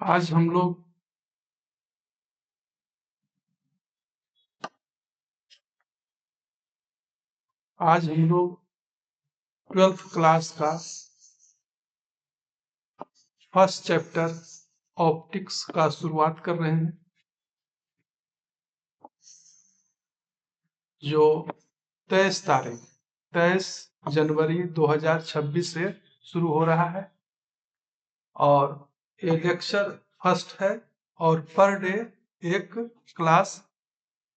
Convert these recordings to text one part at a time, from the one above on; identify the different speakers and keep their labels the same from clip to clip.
Speaker 1: आज हम लोग आज हम लोग 12th क्लास का फर्स्ट चैप्टर ऑप्टिक्स का शुरुआत कर रहे हैं, जो 23 जनवरी 2026 से शुरू हो रहा है और ये लेक्चर फर्स्ट है और पर डे एक क्लास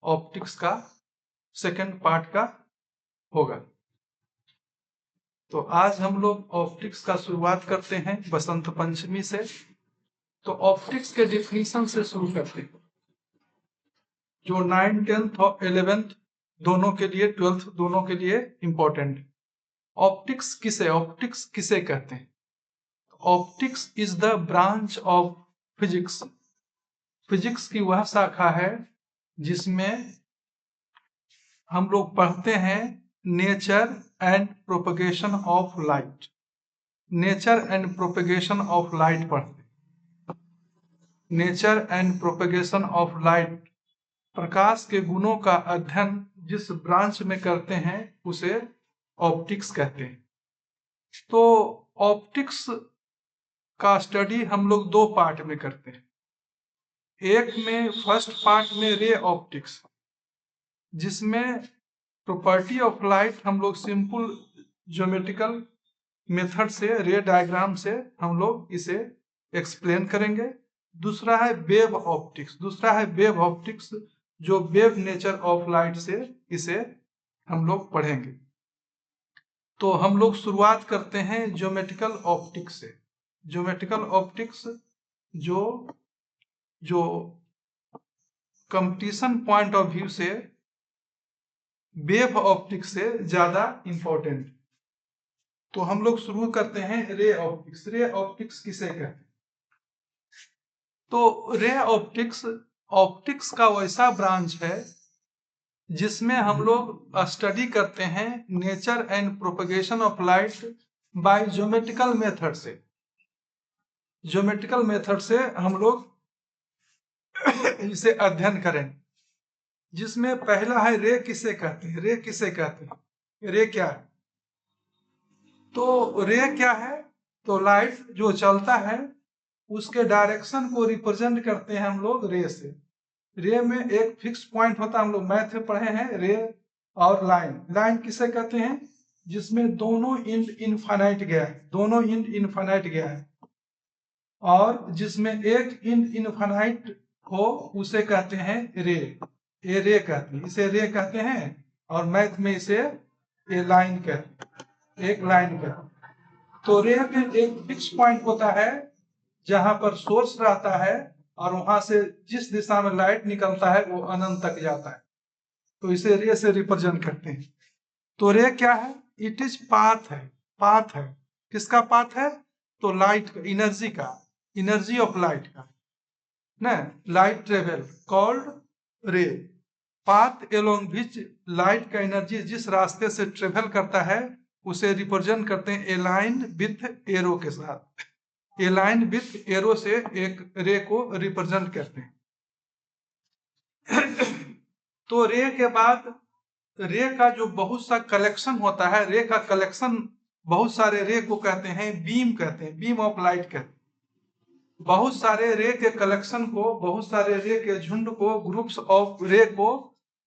Speaker 1: ऑप्टिक्स का सेकंड पार्ट का होगा। तो आज हम लोग ऑप्टिक्स का शुरुआत करते हैं बसंत पंचमी से। तो ऑप्टिक्स के डिफिनीशन से शुरू करते हैं, जो 9, 10th और 11th दोनों के लिए, 12th दोनों के लिए इंपॉर्टेंट है। ऑप्टिक्स किसे कहते हैं? Optics is the branch of physics. Physics की वह शाखा है जिसमें हम लोग पढ़ते हैं nature and propagation of light. Nature and propagation of light पढ़ते हैं। Nature and propagation of light, प्रकाश के गुणों का अध्ययन जिस ब्रांच में करते हैं उसे ऑप्टिक्स कहते हैं। तो ऑप्टिक्स का स्टडी हम लोग दो पार्ट में करते हैं। एक में फर्स्ट पार्ट में रे ऑप्टिक्स, जिसमें प्रॉपर्टी ऑफ लाइट हम लोग सिंपल ज्योमेट्रिकल मेथड से, रे डायग्राम से हम लोग इसे एक्सप्लेन करेंगे। दूसरा है वेव ऑप्टिक्स, जो वेव नेचर ऑफ लाइट से इसे हम लोग पढ़ेंगे। तो हम लोग शुरुआत करते हैं ज्योमेट्रिकल ऑप्टिक्स से। ज्योमेट्रिकल ऑप्टिक्स जो कंपटीशन पॉइंट ऑफ व्यू से वेव ऑप्टिक्स से ज्यादा इंपॉर्टेंट। तो हम लोग शुरू करते हैं रे ऑप्टिक्स। रे ऑप्टिक्स किसे कहते हैं? तो रे ऑप्टिक्स का वैसा ब्रांच है जिसमें हम लोग स्टडी करते हैं nature and propagation of light by geometrical method से। ज्योमेट्रिकल मेथड से हम लोग इसे अध्ययन करें, जिसमें पहला है रे किसे कहते हैं। रे क्या है? तो रे क्या है? तो लाइट जो चलता है उसके डायरेक्शन को रिप्रेजेंट करते हैं हम लोग रे से। रे में एक फिक्स पॉइंट होता है, हम लोग मैथ में पढ़े हैं, रे और लाइन किसे कहते हैं? जिसमें दोनों इंड इनफाइनाइट गया है और जिसमें एक इंड इनफाइनाइट हो उसे कहते हैं रे। ये रे कहते हैं, इसे रे कहते हैं और मैथ में इसे ये लाइन कहते हैं, एक लाइन कहते हैं। तो रे में एक फिक्स पॉइंट होता है जहां पर सोर्स रहता है और वहां से जिस दिशा में लाइट निकलता है वो अनंत तक जाता है, तो इसे रे से रिप्रेजेंट करते हैं। तो रे क्या है? इट इज पाथ है। किसका पाथ है? तो लाइट का, एनर्जी ऑफ लाइट का ना। लाइट ट्रेवल कॉल्ड रे। पाथ एलोंग विच लाइट का एनर्जी जिस रास्ते से ट्रेवल करता है उसे रिप्रेजेंट करते हैं ए लाइन विथ एरो के साथ। ए लाइन विथ एरो से एक रे को रिप्रेजेंट करते हैं। तो रे के बाद रे का जो बहुत सा कलेक्शन होता है, रे का कलेक्शन, बहुत सारे रे को कहते हैं बीम ऑफ लाइट कहते हैं। बहुत सारे रे के कलेक्शन को, बहुत सारे रे के झुंड को, ग्रुप्स ऑफ रे को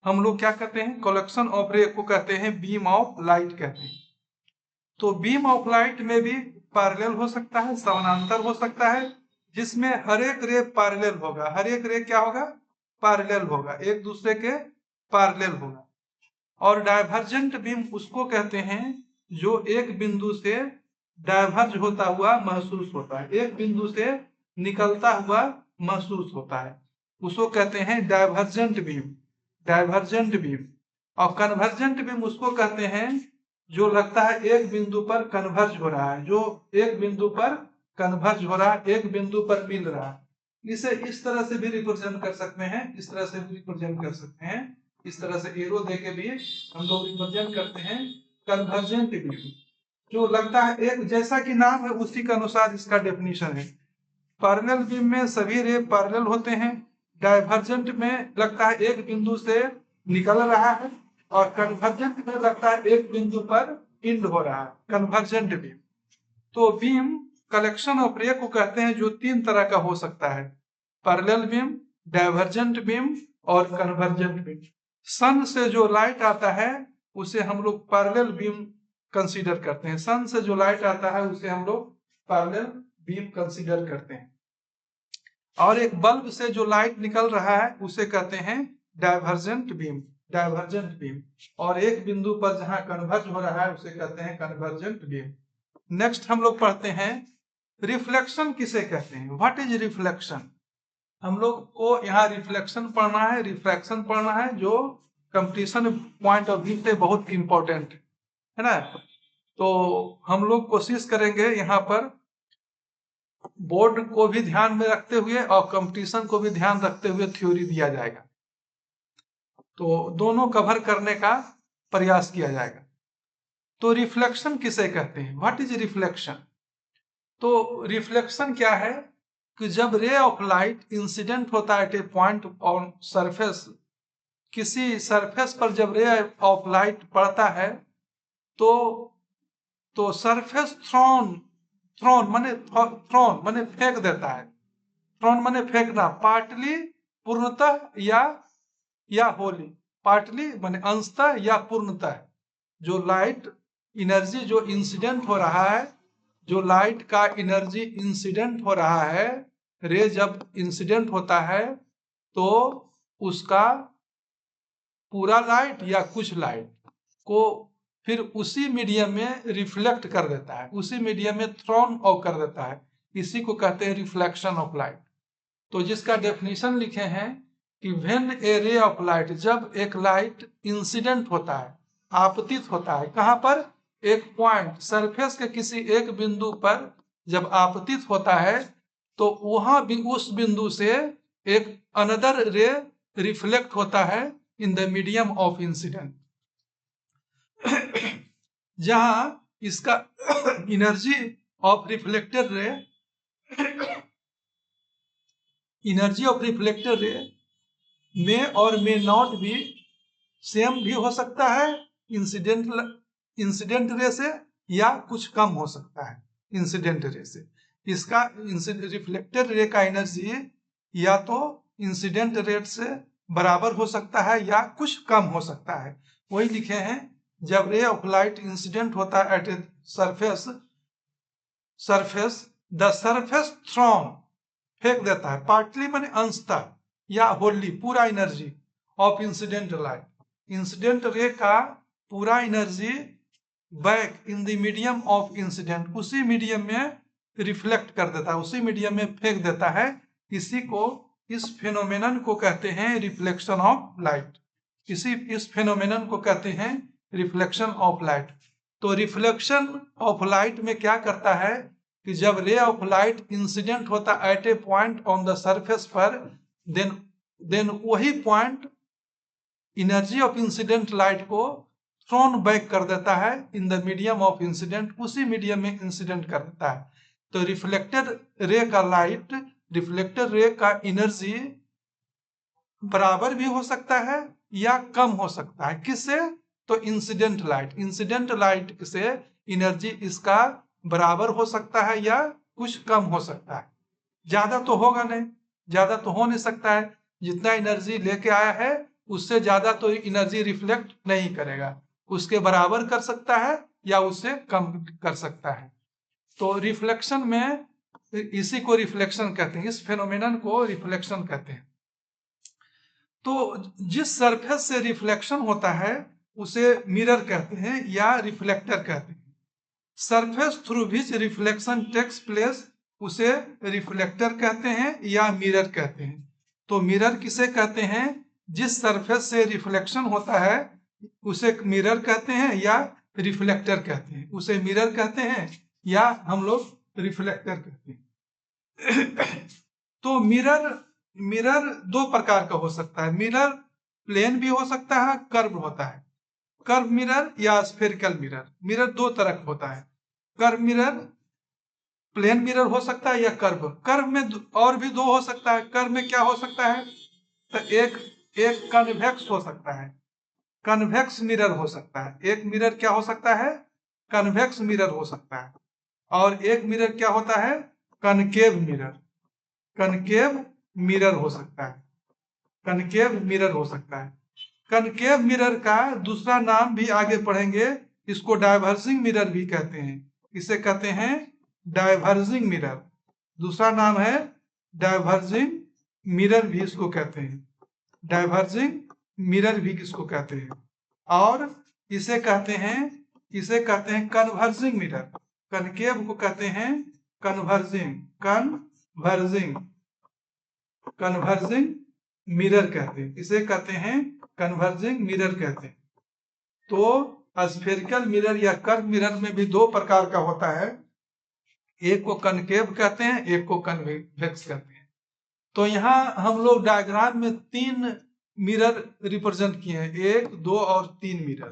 Speaker 1: हम लोग क्या कहते हैं? कलेक्शन ऑफ रे को कहते हैं बीम ऑफ लाइट कहते हैं। तो बीम ऑफ लाइट में भी पैरेलल हो सकता है, समानांतर हो सकता है, जिसमें हर एक रे पैरेलल होगा। हर एक रे क्या होगा? पैरेलल होगा, एक दूसरे के पैरेलल होगा। और डाइवर्जेंट बीम उसको कहते हैं जो एक बिंदु से डाइवर्ज होता हुआ महसूस होता है, एक बिंदु से निकलता हुआ महसूस होता है, उसको कहते हैं डाइवर्जेंट बीम। और कन्वर्जेंट बीम उसको कहते हैं जो लगता है एक बिंदु पर कन्वर्ज हो रहा है, जो एक बिंदु पर कन्वर्ज हो रहा है, एक बिंदु पर मिल रहा है। इसे इस तरह से भी रिप्रेजेंट कर सकते हैं, इस तरह से भी रिप्रेजेंट कर सकते हैं, इस तरह से एरो देके भी हम लोग रिप्रेजेंट करते हैं कन्वर्जेंट बीम। जो लगता है एक जैसा कि नाम है उसी के अनुसार इसका डेफिनेशन है। पैरेलल बीम में सभी रे पैरेलल होते हैं। डाइवर्जेंट में लगता है एक बिंदु से निकल रहा है, और कन्वर्जेंट में लगता है एक बिंदु पर इंड हो रहा है, कन्वर्जेंट बीम। तो बीम कलेक्शन ऑफ रे को कहते हैं जो तीन तरह का हो सकता है, पैरेलल बीम, डाइवर्जेंट बीम और कन्वर्जेंट बीम। सन से जो लाइट आता है उसे हम लोग पैरेलल बीम कंसीडर करते हैं। सन से जो लाइट आता है उसे हम लोग पैरेलल बीम कंसीडर करते हैं। और एक बल्ब से जो लाइट निकल रहा है उसे कहते हैं डाइवर्जेंट बीम, डाइवर्जेंट बीम। और एक बिंदु पर जहां कन्वर्ज हो रहा है उसे कहते हैं कन्वर्जेंट बीम। नेक्स्ट हम लोग पढ़ते हैं रिफ्लेक्शन किसे कहते हैं। What is reflection. हम लोग को यहाँ रिफ्लेक्शन पढ़ना है, रिफ्रैक्शन पढ़ना है, जो कंपटीशन पॉइंट ऑफ व्यू से बहुत इंपॉर्टेंट है ना। तो हम लोग कोशिश करेंगे यहाँ पर बोर्ड को भी ध्यान में रखते हुए और कंपटीशन को भी ध्यान रखते हुए थ्योरी दिया जाएगा, तो दोनों कवर करने का प्रयास किया जाएगा। तो रिफ्लेक्शन किसे कहते हैं, व्हाट इज रिफ्लेक्शन। तो रिफ्लेक्शन क्या है कि जब रे ऑफ लाइट इंसिडेंट होता है at a point on surface, किसी सरफेस पर जब रे ऑफ लाइट पड़ता है तो सरफेस थ्रोन माने फेंक देता है। थ्रोन माने फेंकना, पार्टली पूर्णतः या होली, पार्टली माने अंशतः या पूर्णतः। जो लाइट एनर्जी जो इंसिडेंट हो रहा है, जो लाइट का एनर्जी इंसिडेंट हो रहा है, रे जब इंसिडेंट होता है तो उसका पूरा लाइट या कुछ लाइट को फिर उसी मीडियम में रिफ्लेक्ट कर देता है, उसी मीडियम में थ्रोन ऑफ कर देता है। इसी को कहते हैं रिफ्लेक्शन ऑफ लाइट। तो जिसका डेफिनेशन लिखे हैं कि when A ray of light, जब एक लाइट इंसिडेंट होता है, आपतित होता है, कहां पर, एक पॉइंट सरफेस के किसी एक बिंदु पर जब आपतित होता है तो वहां भी उस बिंदु से एक अनदर रे रिफ्लेक्ट होता है in the medium of incident. जहां इसका energy of reflected ray, energy of reflected ray में और मे नॉट भी सेम भी हो सकता है इंसिडेंट रे से, या कुछ कम हो सकता है इंसिडेंट रे से। इसका रिफ्लेक्टेड रे का एनर्जी या तो इंसिडेंट रेट से बराबर हो सकता है या कुछ कम हो सकता है। वही लिखे हैं, जब रे ऑफ लाइट इंसिडेंट होता है at a surface the surface thrown फेंक देता है, पार्टली माने अंशतः या होली पूरा energy of incident light, incident ray का पूरा energy back in the medium of incident, उसी मीडियम में रिफ्लेक्ट कर देता है, उसी मीडियम में फेंक देता है। इस फेनोमेनन को कहते हैं रिफ्लेक्शन ऑफ लाइट। इस फेनोमेनन को कहते हैं रिफ्लेक्शन ऑफ लाइट। तो रिफ्लेक्शन ऑफ लाइट में क्या करता है कि जब रे ऑफ लाइट इंसिडेंट होता है at a point on the surface पर, देन वही point energy of incident light को थ्रोन बैक कर देता है in the medium of incident, उसी मीडियम में इंसिडेंट कर देता है। तो रिफ्लेक्टेड रे का लाइट, रिफ्लेक्टेड रे का एनर्जी बराबर भी हो सकता है या कम हो सकता है। किससे, तो इंसिडेंट लाइट से एनर्जी इसका बराबर हो सकता है या कुछ कम हो सकता है। ज्यादा तो होगा नहीं, ज्यादा तो हो नहीं सकता है, जितना एनर्जी लेके आया है उससे ज्यादा तो एनर्जी रिफ्लेक्ट नहीं करेगा, उसके बराबर कर सकता है या उससे कम कर सकता है। तो रिफ्लेक्शन में इसी को रिफ्लेक्शन कहते हैं, इस फेनोमेनन को रिफ्लेक्शन कहते हैं। तो जिस सरफेस से रिफ्लेक्शन होता है उसे मिरर कहते हैं या रिफ्लेक्टर कहते हैं। Surface through which reflection takes place उसे रिफ्लेक्टर कहते हैं या मिरर कहते हैं। तो मिरर किसे कहते हैं, जिस सरफेस से रिफ्लेक्शन होता है उसे मिरर कहते हैं या रिफ्लेक्टर कहते हैं। उसे मिरर कहते हैं या हम लोग रिफ्लेक्टर कहते हैं। तो मिरर दो प्रकार का हो सकता है, मिरर प्लेन भी हो सकता है, कर्व होता है, कर्व मिरर या स्फेरिकल मिरर। मिरर दो तरह का होता है, कर्व मिरर प्लेन मिरर हो सकता है या कर्व। कर्व में और भी दो हो सकता है। कर्व में क्या हो सकता है, तो एक कन्वेक्स हो सकता है, कन्वेक्स मिरर हो सकता है। एक मिरर क्या हो सकता है, कन्वेक्स मिरर हो सकता है। और एक मिरर क्या होता है, कनकेव मिरर, कनकेव मिरर हो सकता है, कनकेव मिरर हो सकता है। कनकेव मिरर का दूसरा नाम भी आगे पढ़ेंगे, इसको डाइवर्जिंग मिरर भी कहते हैं। इसे कहते हैं डाइवर्जिंग मिरर, दूसरा नाम है डाइवर्जिंग मिरर भी इसको कहते हैं, डाइवर्जिंग मिरर भी किसको कहते हैं। और इसे कहते हैं कन्वर्जिंग मिरर। कनकेव को कहते हैं कन्वर्जिंग, कन्वर्जिंग मिरर कहते हैं, इसे कहते हैं कन्वर्जिंग मिरर कहते हैं। तो स्फेरिकल मिरर या कर्व मिरर में भी दो प्रकार का होता है, एक को कनकेव कहते हैं, एक को कन्वेक्स कहते हैं। तो यहाँ हम लोग डायग्राम में 3 मिरर रिप्रेजेंट किए हैं, 1, 2 और 3 मिरर।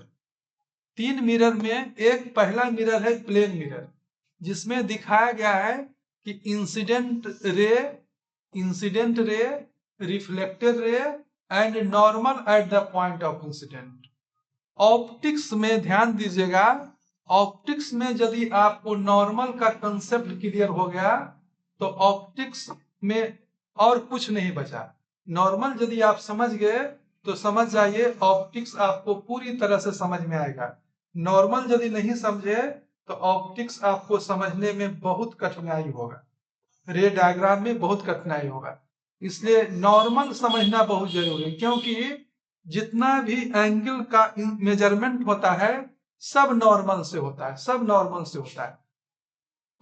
Speaker 1: 3 मिरर में एक पहला मिरर है प्लेन मिरर, जिसमें दिखाया गया है कि incident ray, reflected ray and normal at the point of incident. Optics में ध्यान दीजिएगा, ऑप्टिक्स में यदि आपको नॉर्मल का कंसेप्ट क्लियर हो गया तो ऑप्टिक्स में और कुछ नहीं बचा। नॉर्मल यदि आप समझ गए तो समझ जाइए ऑप्टिक्स आपको पूरी तरह से समझ में आएगा। नॉर्मल यदि नहीं समझे तो ऑप्टिक्स आपको समझने में बहुत कठिनाई होगा, रे डायग्राम में बहुत कठिनाई होगा। इसलिए नॉर्मल समझना बहुत जरूरी है, क्योंकि जितना भी एंगल का मेजरमेंट होता है सब नॉर्मल से होता है, सब नॉर्मल से होता है।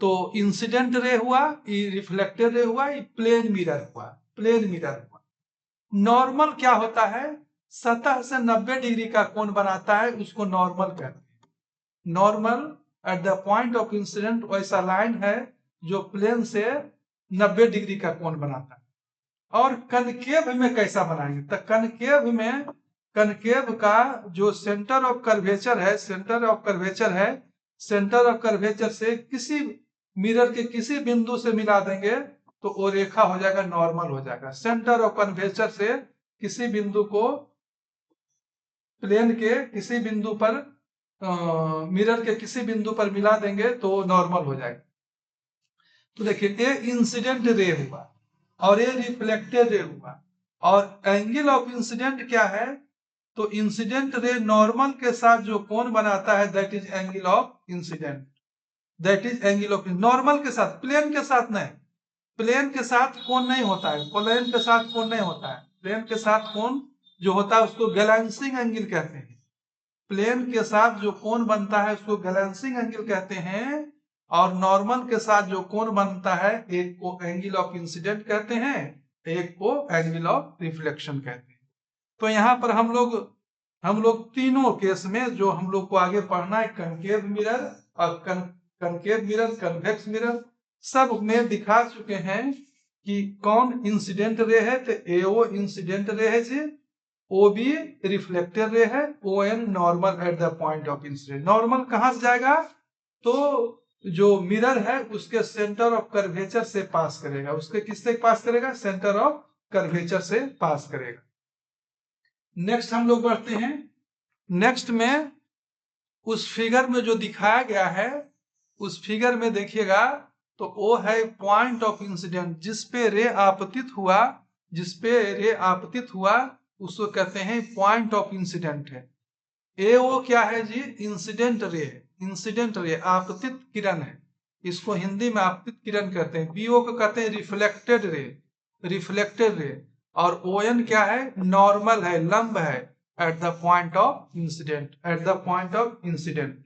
Speaker 1: तो इंसिडेंट रे हुआ, रिफ्लेक्टेड रे हुआ, प्लेन मिरर हुआ, प्लेन मिरर हुआ। नॉर्मल क्या होता है, सतह से 90 डिग्री का कोण बनाता है, उसको नॉर्मल कहते हैं। Normal at the point of incident वैसा लाइन है जो प्लेन से 90 डिग्री का कोण बनाता है। और कनकेव में कैसा बनाएंगे, तो कनकेव का जो सेंटर ऑफ कर्वेचर है, सेंटर ऑफ कर्वेचर से किसी मिरर के किसी बिंदु से मिला देंगे तो वो रेखा हो जाएगा, नॉर्मल हो जाएगा। सेंटर ऑफ कर्वेचर से किसी बिंदु को प्लेन के किसी बिंदु पर मिरर के किसी बिंदु पर मिला देंगे तो नॉर्मल हो जाएगा। तो देखिए ये इंसिडेंट रे हुआ और ये रिफ्लेक्टेड रे हुआ। और एंगल ऑफ इंसिडेंट क्या है, तो इंसिडेंट रे नॉर्मल के साथ जो कोण बनाता है that is angle of incident, that is angle of normal के साथ, प्लेन के साथ नहीं। प्लेन के साथ कोण नहीं होता है, प्लेन के साथ कोण नहीं होता है। प्लेन के साथ कोण जो होता है उसको बैलेंसिंग एंगल कहते हैं। प्लेन के साथ जो कोण बनता है उसको बैलेंसिंग एंगल कहते हैं। और नॉर्मल के साथ जो कोण बनता है एक को एंगल ऑफ इंसिडेंट कहते हैं, एक को एंगल ऑफ रिफ्लेक्शन कहते हैं। तो यहाँ पर हम लोग तीनों केस में जो हम लोग को आगे पढ़ना है, कनकेव मिरर और कनकेव मिरर, कन्वेक्स मिरर, सब में दिखा चुके हैं कि कौन इंसिडेंट रे है। तो एओ इंसिडेंट रे है जी, ओ बी रिफ्लेक्टेड रे है, O N normal at the point of incident. Normal कहां से जाएगा, तो जो मिरर है उसके सेंटर ऑफ कर्वेचर से पास करेगा, उसके किससे पास करेगा, सेंटर ऑफ कर्वेचर से पास करेगा। नेक्स्ट हम लोग बढ़ते हैं। नेक्स्ट में उस फिगर में जो दिखाया गया है, उस फिगर में देखिएगा तो वो है पॉइंट ऑफ इंसिडेंट, जिसपे रे आपतित हुआ, जिसपे रे आपतित हुआ उसको कहते हैं पॉइंट ऑफ इंसिडेंट है। ए वो क्या है जी, इंसिडेंट रे, इंसिडेंट रे आपतित किरण है, इसको हिंदी में आपतित किरण कहते हैं। बी ओ को कहते हैं रिफ्लेक्टेड रे, रिफ्लेक्टेड रे। और ओ एन क्या है, नॉर्मल है, लंब है eight the point of incident, eight the point of incident.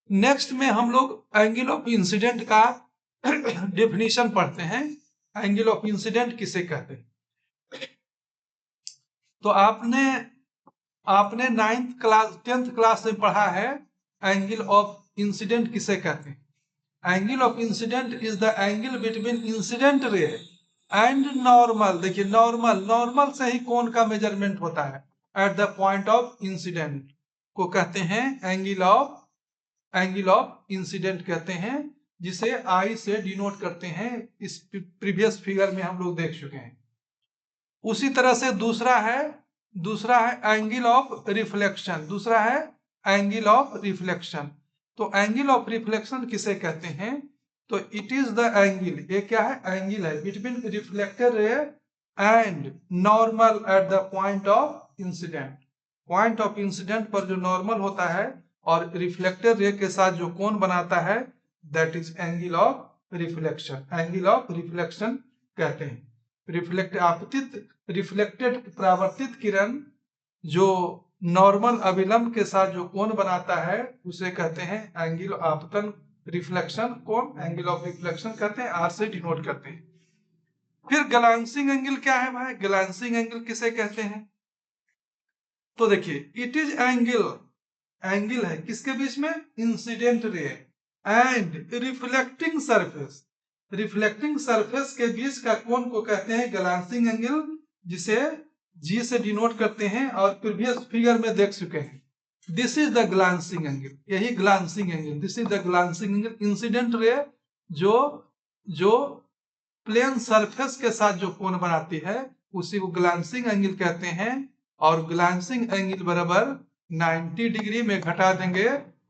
Speaker 1: Next में हम लोग एंगल ऑफ इंसिडेंट का डेफिनेशन पढ़ते हैं। एंगल ऑफ इंसिडेंट किसे कहते हैं, तो आपने 9th क्लास 10th क्लास में पढ़ा है एंगल ऑफ इंसिडेंट किसे कहते हैं। Angle of incident is the angle between incident ray and normal. देखिए नॉर्मल से ही कोण का मेजरमेंट होता है eight the point of incident को कहते हैं एंगल ऑफ इंसिडेंट कहते हैं। जिसे आई से डिनोट करते हैं। इस प्रीवियस फिगर में हम लोग देख चुके हैं। उसी तरह से दूसरा है एंगल ऑफ रिफ्लेक्शन। दूसरा है एंगल ऑफ रिफ्लेक्शन। तो एंगल ऑफ रिफ्लेक्शन किसे कहते हैं? तो इट इज द एंगल, ये क्या है? एंगल है between reflected ray and normal at the point of incident. Point of incident पर जो नॉर्मल होता है और रिफ्लेक्टेड रे के साथ जो कोण बनाता है, that is angle of reflection. Angle of reflection कहते हैं। रिफ्लेक्टेड परावर्तित किरण जो नॉर्मल अभिलंब के साथ जो कोण बनाता है उसे कहते हैं एंगल आपतन रिफ्लेक्शन कोण, एंगल ऑफ रिफ्लेक्शन कहते हैं, आर से डिनोट करते हैं। फिर ग्लांसिंग एंगल क्या है भाई? ग्लांसिंग एंगल किसे कहते हैं? तो देखिए, इट इज एंगल है किसके बीच में? Incident ray and reflecting surface. Reflecting surface के बीच का कोण को कहते हैं ग्लांसिंग एंगल, जिसे जी से डिनोट करते हैं और प्रीवियस फिगर में देख चुके हैं। This is the glancing angle, यही glancing angle, this is the glancing angle. Incident ray जो प्लेन सरफेस के साथ जो कोण बनाती है उसी को ग्लांसिंग एंगल कहते हैं। और ग्लांसिंग एंगल बराबर 90 डिग्री में घटा देंगे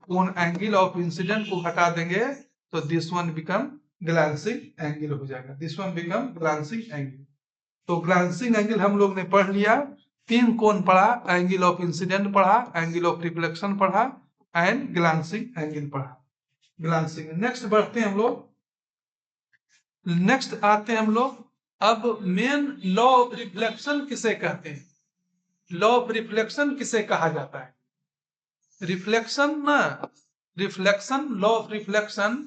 Speaker 1: कोण एंगल ऑफ इंसिडेंट को घटा देंगे, तो this one become glancing angle हो जाएगा। This one become glancing angle. तो ग्लांसिंग एंगल हम लोग ने पढ़ लिया। 3 कोण पढ़ा, एंगल ऑफ इंसिडेंट पढ़ा, एंगल ऑफ रिफ्लेक्शन पढ़ा एंड ग्लांसिंग एंगल पढ़ा। ग्लांसिंग, नेक्स्ट बढ़ते हैं हम लोग। नेक्स्ट आते हैं हम लोग अब मेन लॉ ऑफ रिफ्लेक्शन किसे कहते हैं? लॉ ऑफ रिफ्लेक्शन किसे कहा जाता है? रिफ्लेक्शन ना, reflection, law of reflection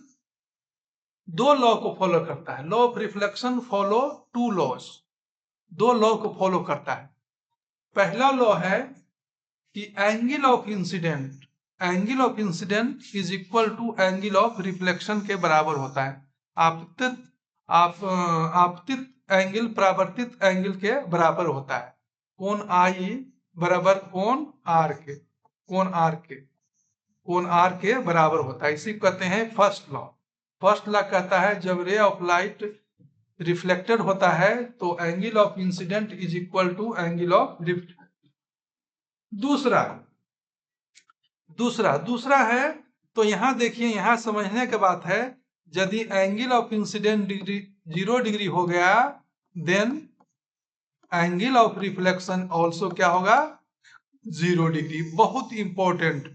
Speaker 1: 2 law को फॉलो करता है। Law of reflection follow 2 laws, 2 law को फॉलो करता है। पहला लॉ है कि angle of incident is equal to angle of reflection के बराबर होता है। आपतित एंगल परावर्तित एंगल के बराबर होता है। कोण आई बराबर कोण आर के, कोण आर के बराबर होता है। इसी कहते हैं फर्स्ट लॉ। फर्स्ट लॉ कहता है जब रे ऑफ लाइट रिफ्लेक्टेड होता है तो angle of incident is equal to angle of reflection. दूसरा है, तो यहां देखिए, यहां समझने के बात है, यदि angle of incident degree 0 degree हो गया, then angle of reflection also क्या होगा? 0 डिग्री। बहुत important,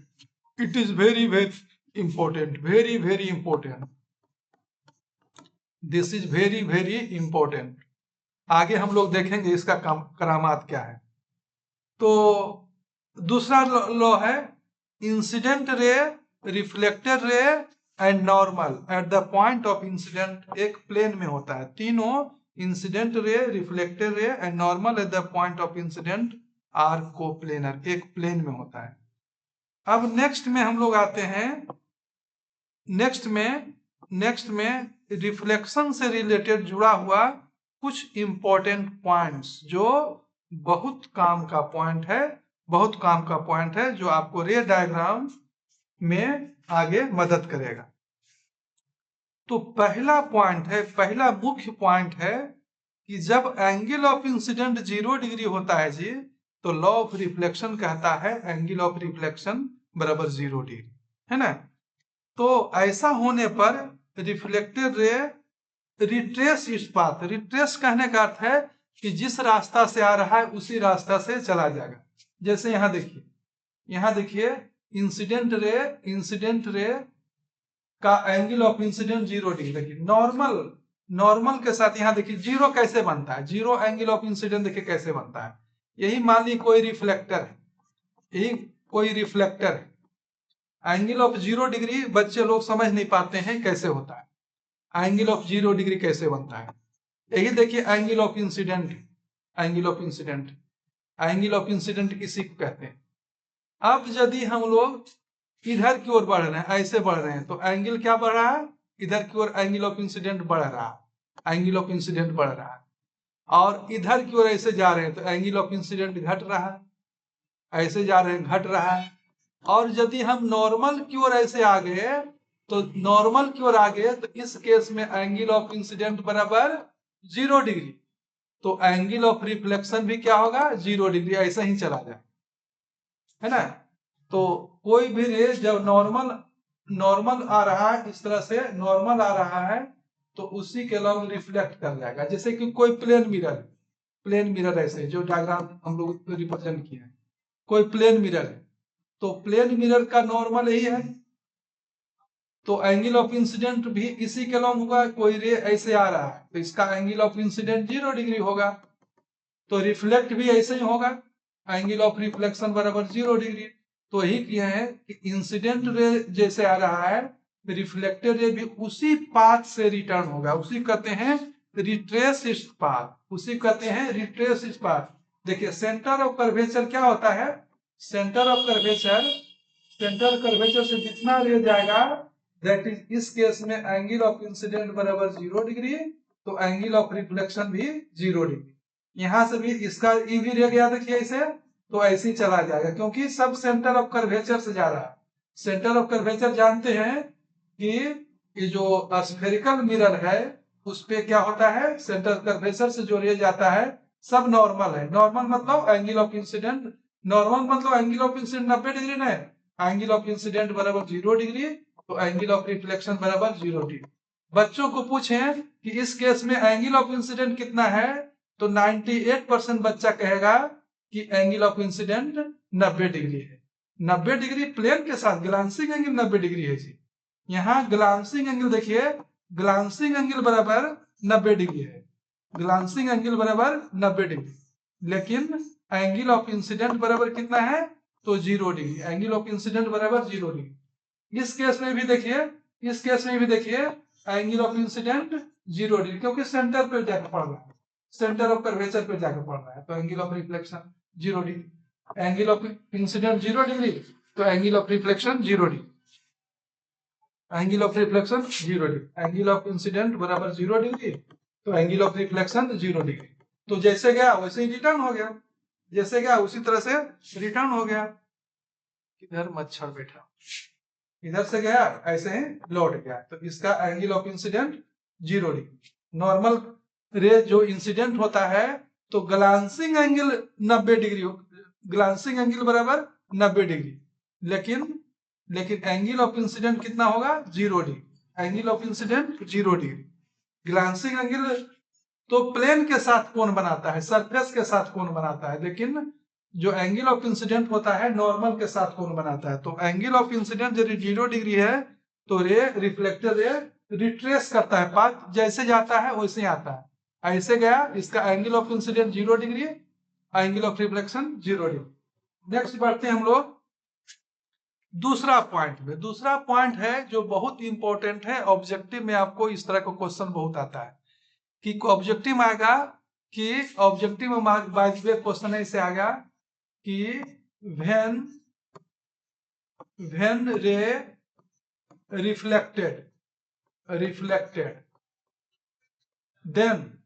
Speaker 1: it is very very important, very very important, this is very very important. आगे हम लोग देखेंगे इसका करामात क्या है। तो दूसरा लॉ है incident ray, reflected ray and normal at the point of incident एक प्लेन में होता है। तीनों incident ray, reflected ray and normal at the point of incident are coplanar, एक प्लेन में होता है। अब नेक्स्ट में हम लोग आते हैं, नेक्स्ट में रिफ्लेक्शन से रिलेटेड जुड़ा हुआ कुछ इंपॉर्टेंट पॉइंट्स जो बहुत काम का पॉइंट है, बहुत काम का पॉइंट है, जो आपको रे डायग्राम में आगे मदद करेगा। तो पहला पॉइंट है, पहला मुख्य पॉइंट है कि जब एंगल ऑफ इंसिडेंट 0 डिग्री होता है जी, तो लॉ ऑफ रिफ्लेक्शन कहता है एंगल ऑफ रिफ्लेक्शन बराबर 0 डिग्री, है ना। तो ऐसा होने पर रिफ्लेक्टेड रे रिट्रेस इस पाथ, रिट्रेस कहने का अर्थ है कि जिस रास्ता से आ रहा है उसी रास्ता से चला जाएगा। जैसे यहां देखिए इंसिडेंट रे का एंगल ऑफ इंसिडेंट 0 डिग्री। देखिए नॉर्मल के साथ यहां देखिए 0 कैसे बनता है, 0 एंगल ऑफ इंसिडेंट देखिए कैसे बनता है। यही मान ली कोई रिफ्लेक्टर है, यही कोई रिफ्लेक्टर है, एंगल ऑफ 0 डिग्री बच्चे लोग समझ नहीं पाते हैं कैसे होता है। एंगल ऑफ 0 डिग्री कैसे बनता है, यही देखिए angle of incident, angle of incident इसी को कहते हैं। अब यदि हम लोग इधर की ओर बढ़ रहे हैं, ऐसे बढ़ रहे हैं, तो एंगल क्या बढ़ रहा है? इधर की ओर एंगल ऑफ इंसिडेंट बढ़ रहा है, एंगल ऑफ इंसिडेंट बढ़ रहा है। और इधर की ओर ऐसे जा रहे हैं तो एंगल ऑफ इंसिडेंट घट रहा है, ऐसे जा रहे हैं घट रहा है। और यदि हम नॉर्मल की ओर ऐसे आ गए तो नॉर्मल की ओर आ गए तो इस केस में एंगल ऑफ इंसिडेंट बराबर 0 डिग्री, तो एंगल ऑफ रिफ्लेक्शन भी क्या होगा 0 डिग्री, ऐसा ही चला जाए, है ना। तो कोई भी रे जब नॉर्मल आ रहा है, इस तरह से नॉर्मल आ रहा है तो उसी के लॉन्ग रिफ्लेक्ट कर जाएगा। जैसे कि कोई प्लेन मिरर ऐसे जो डायग्राम हम लोग रिप्रेजेंट किए हैं, कोई प्लेन मिरर है तो प्लेन मिरर का नॉर्मल यही है, तो एंगल ऑफ इंसिडेंट भी इसी के लॉन्ग होगा। कोई रे ऐसे आ रहा है तो इसका एंगल ऑफ इंसिडेंट 0 डिग्री होगा, तो रिफ्लेक्ट भी ऐसे ही होगा, एंगल ऑफ रिफ्लेक्शन बराबर 0 डिग्री। तो यही किया है कि इंसिडेंट रे जैसे आ रहा है, रिफ्लेक्टेड रे भी उसी पाथ से रिटर्न होगा, उसी कहते हैं रिट्रेस पाथ, उसी कहते हैं रिट्रेस पाथ। देखिए सेंटर ऑफ कर्वेचर क्या होता है, सेंटर ऑफ कर्वेचर से जितना रे जाएगा, दैट इज इस केस में एंगल ऑफ इंसिडेंट बराबर 0 डिग्री, तो एंगल ऑफ रिफ्लेक्शन भी 0 डिग्री। यहां से भी इसका ई भी रे गया, देखिए इसे, तो ऐसे ही चला जाएगा क्योंकि सब सेंटर ऑफ कर्वेचर से जा रहा है। सेंटर ऑफ कर्वेचर जानते हैं कि ये जो स्फेरिकल मिरर है उस पे क्या होता है, सेंटर कर्वेचर से जो रे जाता है सब नॉर्मल है। नॉर्मल मतलब एंगल ऑफ इंसिडेंट, नॉर्मल मतलब एंगल ऑफ इंसिडेंट 90 डिग्री ना, एंगल ऑफ इंसिडेंट बराबर 0 डिग्री, तो एंगल ऑफ रिफ्लेक्शन बराबर 0 डिग्री। बच्चों को पूछे कि इस केस में एंगल ऑफ इंसिडेंट कितना है, तो 98% बच्चा कहेगा कि एंगल ऑफ इंसिडेंट 90 डिग्री है। 90 डिग्री प्लेन के साथ ग्लांसिंग एंगल 90 डिग्री है जी। यहाँ ग्लांसिंग एंगल देखिए, ग्लांसिंग एंगल बराबर 90 डिग्री है, ग्लांसिंग एंगल बराबर 90 डिग्री, लेकिन एंगल ऑफ इंसिडेंट बराबर कितना है, तो 0 डिग्री, एंगल ऑफ इंसिडेंट बराबर 0 डिग्री। इस केस में भी देखिए, इस केस में भी देखिए एंगल ऑफ इंसिडेंट 0 डिग्री, क्योंकि सेंटर पे जाकर पड़ रहा है, सेंटर ऑफ कर्वेचर पे जाकर पड़ रहा है, तो angle of reflection 0 degree. Angle of incident 0 degree, तो angle of reflection 0 degree, angle of reflection 0 degree, angle of incident बराबर 0 डिग्री, तो एंगल ऑफ रिफ्लेक्शन 0 डिग्री। तो जैसे गया वैसे ही रिटर्न हो गया, जैसे गया उसी तरह से रिटर्न हो गया। इधर मच्छर बैठा, इधर से गया ऐसे ही लौट गया, तो इसका angle of incident 0 degree. Normal रे जो इंसिडेंट होता है तो glancing angle 90 degree, glancing angle बराबर 90 डिग्री, लेकिन एंगल ऑफ इंसिडेंट कितना होगा 0 degree, angle of incident 0 degree. Glancing angle तो प्लेन के साथ कोण बनाता है, सरफेस के साथ कोण बनाता है, लेकिन जो एंगल ऑफ इंसिडेंट होता है नॉर्मल के साथ कोण बनाता है। तो एंगल ऑफ इंसिडेंट यदि 0 डिग्री है तो रे रिफ्लेक्टेड रे रिट्रेस करता है, पाथ जैसे जाता है वैसे ही आता है, ऐसे गया, इसका angle of incident 0 degree, angle of reflection 0 degree. Next बढ़ते हैं हम लोग दूसरा पॉइंट में। दूसरा पॉइंट है जो बहुत इंपॉर्टेंट है, ऑब्जेक्टिव में आपको इस तरह का क्वेश्चन बहुत आता है कि ऑब्जेक्टिव में आएगा, कि ऑब्जेक्टिव में बाय द वे क्वेश्चन ऐसे आएगा कि when ray reflected then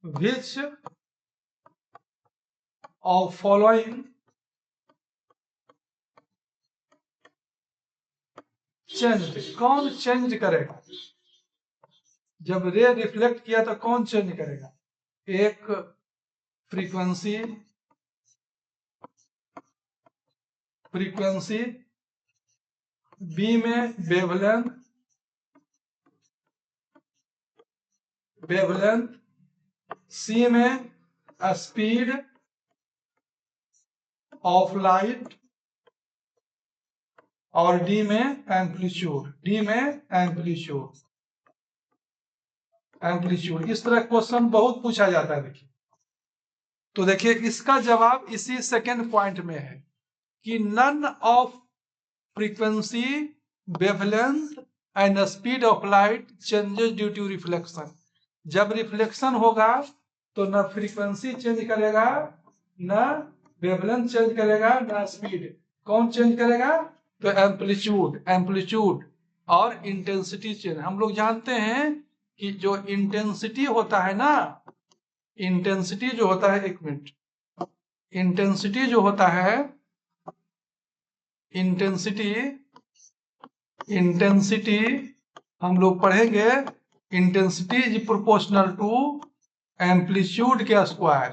Speaker 1: which of following changed, कौन चेंज करेगा, जब रे रिफ्लेक्ट किया तो कौन चेंज करेगा। एक फ्रीक्वेंसी, बी में वेवलेंथ, सी में स्पीड ऑफ लाइट, और डी में एम्पलीट्यूड, एम्पलीट्यूड। इस तरह क्वेश्चन बहुत पूछा जाता है। देखिए तो देखिए इसका जवाब इसी सेकेंड पॉइंट में है कि none of frequency, wavelength and speed of light changes due to reflection. जब रिफ्लेक्शन होगा तो न फ्रीक्वेंसी चेंज करेगा, न वेवलेंथ चेंज करेगा, न स्पीड। कौन चेंज करेगा, तो एम्पलीट्यूड और इंटेंसिटी चेंज। हम लोग जानते हैं कि जो इंटेंसिटी होता है ना, इंटेंसिटी जो होता है, एक मिनट, इंटेंसिटी जो होता है, इंटेंसिटी इंटेंसिटी हम लोग पढ़ेंगे, intensity is proportional to amplitude के स्क्वायर,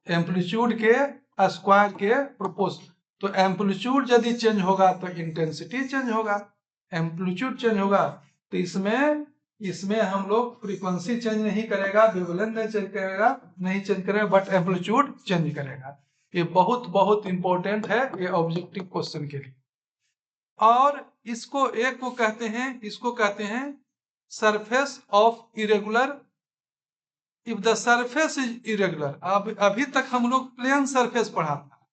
Speaker 1: एम्पलीट्यूड के स्क्वायर के प्रोपोर्शनल। तो एम्पलीट्यूड यदि चेंज होगा तो इंटेंसिटी चेंज होगा, एम्पलीट्यूड चेंज होगा तो इसमें हम लोग फ्रीक्वेंसी चेंज नहीं करेगा, वेवलेंथ नहीं चेंज करेगा, बट एम्पलीट्यूड चेंज करेगा। ये बहुत बहुत इंपॉर्टेंट है ये ऑब्जेक्टिव क्वेश्चन के लिए। और इसको एक को कहते हैं surface of irregular. If the surface is irregular, अब अभी तक हम लोग प्लेन सरफेस पढ़ा था।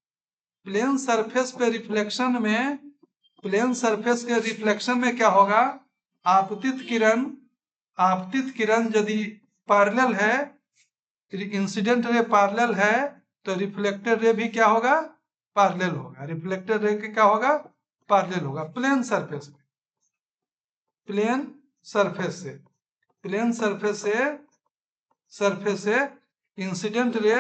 Speaker 1: प्लेन सरफेस पे रिफ्लेक्शन में, प्लेन सरफेस के रिफ्लेक्शन में क्या होगा, आपतित किरण यदि पैरेलल है, इंसिडेंट रे पैरेलल है, तो रिफ्लेक्टेड रे भी क्या होगा, पैरेलल होगा। रिफ्लेक्टेड रे क्या होगा, पैरेलल होगा। प्लेन सरफेस पे, प्लेन सरफेस से इंसिडेंट रे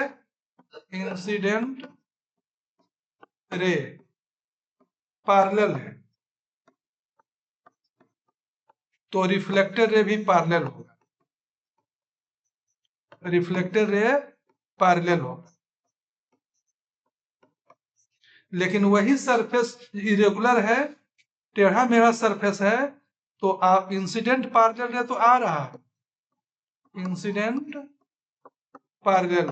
Speaker 1: पैरेलल है, तो रिफ्लेक्टेड रे भी पैरेलल होगा, रिफ्लेक्टेड रे पैरेलल होगा। लेकिन वही सरफेस इरेगुलर है, टेढ़ा मेढ़ा सरफेस है, तो आप इंसिडेंट पैरेलल रे तो आ रहा है, इंसिडेंट पैरेलल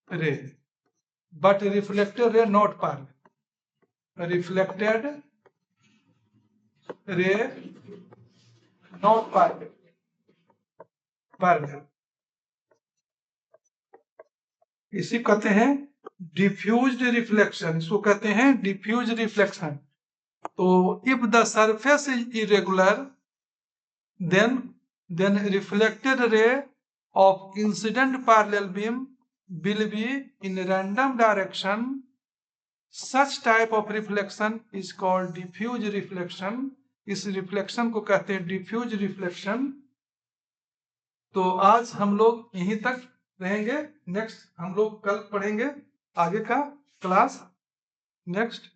Speaker 1: रे, but reflected ray not parallel, reflected ray not parallel. इसी कहते हैं डिफ्यूज्ड रिफ्लेक्शन, इसको कहते हैं डिफ्यूज रिफ्लेक्शन। तो if the surface is irregular then reflected ray of incident parallel beam will be in random direction. Such type of reflection is called diffuse reflection. इस reflection को कहते हैं डिफ्यूज रिफ्लेक्शन। तो आज हम लोग यहीं तक रहेंगे, नेक्स्ट हम लोग कल पढ़ेंगे आगे का क्लास नेक्स्ट।